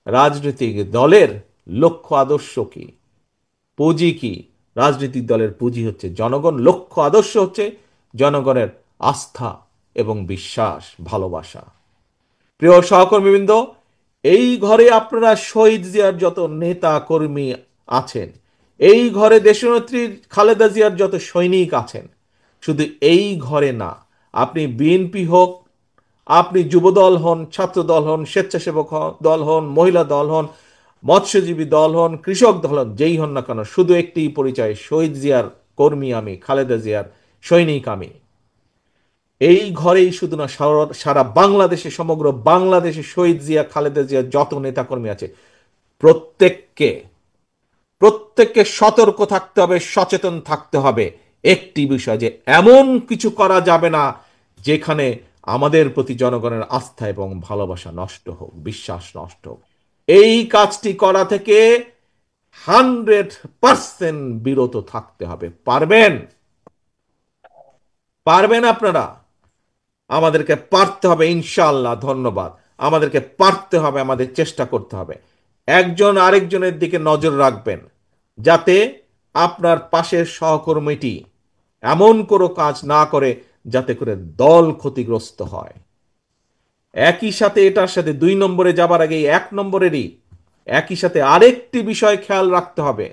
রাজনৈতিক দলের লক্ষ্য আদর্শ কি, পুঁজি কি? রাজনৈতিক দলের পুঁজি হচ্ছে জনগণ, লক্ষ্য আদর্শ হচ্ছে জনগণের আস্থা এবং বিশ্বাস, ভালোবাসা। প্রিয় সহকর্মীবৃন্দ, এই ঘরে আপনারা শহীদ জিয়ার যত নেতা কর্মী আছেন, এই ঘরে দেশনেত্রী খালেদা জিয়ার যত সৈনিক আছেন, শুধু এই ঘরে না, আপনি বিএনপি হোক, আপনি যুবদল হন, ছাত্রদল হন, স্বেচ্ছাসেবক দল হন, মহিলা দল হন, মৎস্যজীবী দল হন, কৃষক দল হন, যেই হন না কেন, শুধু একটি পরিচয়, শহীদ জিয়ার কর্মী আমি, খালেদা জিয়ার সৈনিক আমি। এই ঘরেই শুধু না, সারা সারা বাংলাদেশে, সমগ্র বাংলাদেশে শহীদ জিয়া খালেদা জিয়ার যত নেতাকর্মী আছে, প্রত্যেককে প্রত্যেককে সতর্ক থাকতে হবে, সচেতন থাকতে হবে একটি বিষয়, যে এমন কিছু করা যাবে না যেখানে আমাদের প্রতি জনগণের আস্থা এবং ভালোবাসা নষ্ট হোক, বিশ্বাস নষ্ট হোক। এই কাজটি করা থেকে 100% বিরত থাকতে হবে। পারবেন? পারবেন আপনারা? আমাদেরকে পারতে হবে ইনশাআল্লাহ। ধন্যবাদ। আমাদেরকে পারতে হবে, আমাদের চেষ্টা করতে হবে। একজন আরেকজনের দিকে নজর রাখবেন, যাতে আপনার পাশের সহকর্মীটি এমন কোনো কাজ না করে যাতে করে দল ক্ষতিগ্রস্ত হয়। একই সাথে, এটার সাথে 2 নম্বরে যাবার আগে 1 নম্বরেরই একই সাথে আরেকটি বিষয় খেয়াল রাখতে হবে।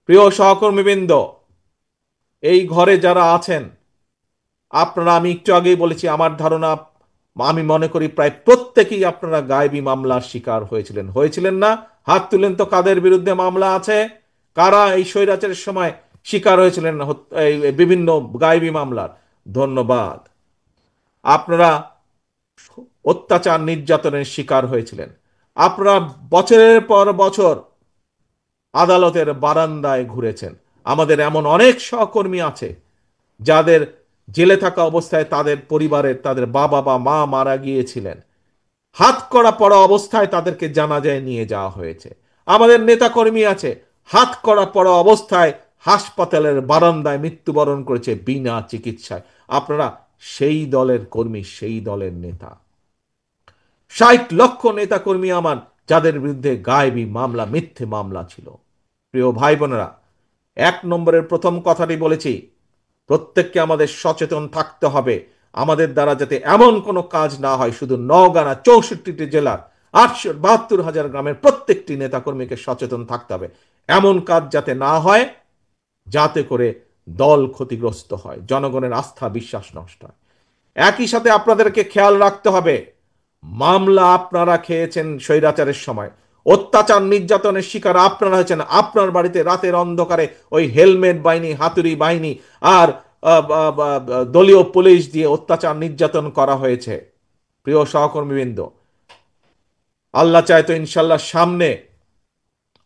প্রিয় সহকর্মীবৃন্দ, এই ঘরে যারা আছেন আপনারা, আমি একটু আগেই বলেছি, আমার ধারণা, আমি মনে করি প্রায় প্রত্যেকেই আপনারা গায়েবী মামলার শিকার হয়েছিলেন। হয়েছিলেন না? হাত তুলেন তো, কাদের বিরুদ্ধে মামলা আছে, কারা এই স্বৈরাচারের সময় শিকার হয়েছিলেন এই বিভিন্ন গায়েবী মামলার। ধন্যবাদ। আপনারা অত্যাচার নির্যাতনের শিকার হয়েছিলেন। আপনারা বছরের পর বছর আদালতের বারান্দায় ঘুরেছেন। আমাদের এমন অনেক সহকর্মী আছে যাদের জেলে থাকা অবস্থায় তাদের পরিবারের, তাদের বাবা বা মা মারা গিয়েছিলেন, হাত করা পড়া অবস্থায় তাদেরকে জানাজায় নিয়ে যাওয়া হয়েছে। আমাদের নেতাকর্মী আছে, হাত করা পড়া অবস্থায় হাসপাতালের বারান্দায় মৃত্যুবরণ করেছে বিনা চিকিৎসায়। আপনারা সেই দলের কর্মী, সেই দলের নেতা। 60 লক্ষ নেতাকর্মী আমার, যাদের বিরুদ্ধে গায়েবী মামলা, মিথ্যে মামলা ছিল। প্রিয় ভাই বোনেরা, 1 নম্বরের প্রথম কথাটি বলেছি, প্রত্যেককে আমাদের সচেতন থাকতে হবে, আমাদের দ্বারা যাতে এমন কোনো কাজ না হয়। শুধু নওগাঁ না, 64টি জেলার 872,000 গ্রামের প্রত্যেকটি নেতাকর্মীকে সচেতন থাকতে হবে, এমন কাজ যাতে না হয় যাতে করে দল ক্ষতিগ্রস্ত হয়, জনগণের আস্থা বিশ্বাস নষ্ট হয়। একই সাথে আপনাদেরকে খেয়াল রাখতে হবে, মামলা আপনারা খেয়েছেন স্বৈরাচারের সময়, অত্যাচার নির্যাতনের শিকার আপনারা হয়েছেন। আপনার বাড়িতে রাতের অন্ধকারে ওই হেলমেট বাহিনী, হাতুড়ি বাহিনী আর দলীয় পুলিশ দিয়ে অত্যাচার নির্যাতন করা হয়েছে। প্রিয় সহকর্মীবৃন্দ, আল্লাহ চায় তো ইনশাল্লাহ সামনে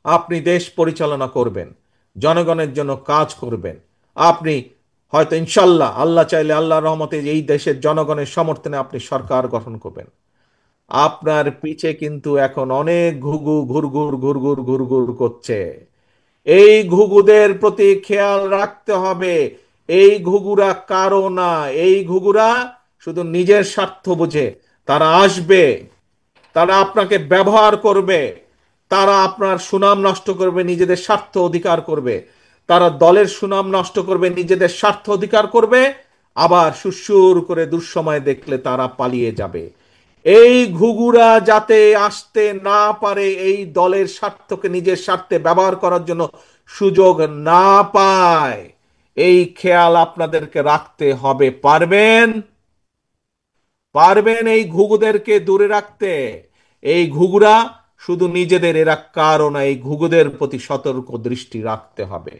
আপনি দেশ পরিচালনা করবেন, জনগণের জন্য কাজ করবেন। আপনি হয়তো ইনশাল্লাহ, আল্লাহ চাইলে, আল্লাহর রহমতে, এই দেশের জনগণের সমর্থনে আপনি সরকার গঠন করবেন। আপনার পিছে কিন্তু এখন অনেক ঘুঘু ঘুরঘুর ঘুরঘুর ঘুরঘুর করছে। এই ঘুঘুদের প্রতি খেয়াল রাখতে হবে। এই ঘুঘুরা কারো না, এই ঘুঘুরা শুধু নিজের স্বার্থ বুঝে। তারা আসবে, তারা আপনাকে ব্যবহার করবে, তারা আপনার সুনাম নষ্ট করবে, নিজেদের স্বার্থ অধিকার করবে। তারা দলের সুনাম নষ্ট করবে, নিজেদের স্বার্থ অধিকার করবে, আবার সুসুর করে দুঃসময় দেখলে তারা পালিয়ে যাবে। এই ঘুঘুরা যাতে আসতে না পারে, এই দলের স্বার্থকে নিজের স্বার্থে ব্যবহার করার জন্য সুযোগ না পায়, এই খেয়াল আপনাদেরকে রাখতে হবে। পারবেন? পারবেন এই ঘুঘুদেরকে দূরে রাখতে? এই ঘুঘুরা শুধু নিজেদের, এরা কারো না। এই ঘুঘুদের প্রতি সতর্ক দৃষ্টি রাখতে হবে।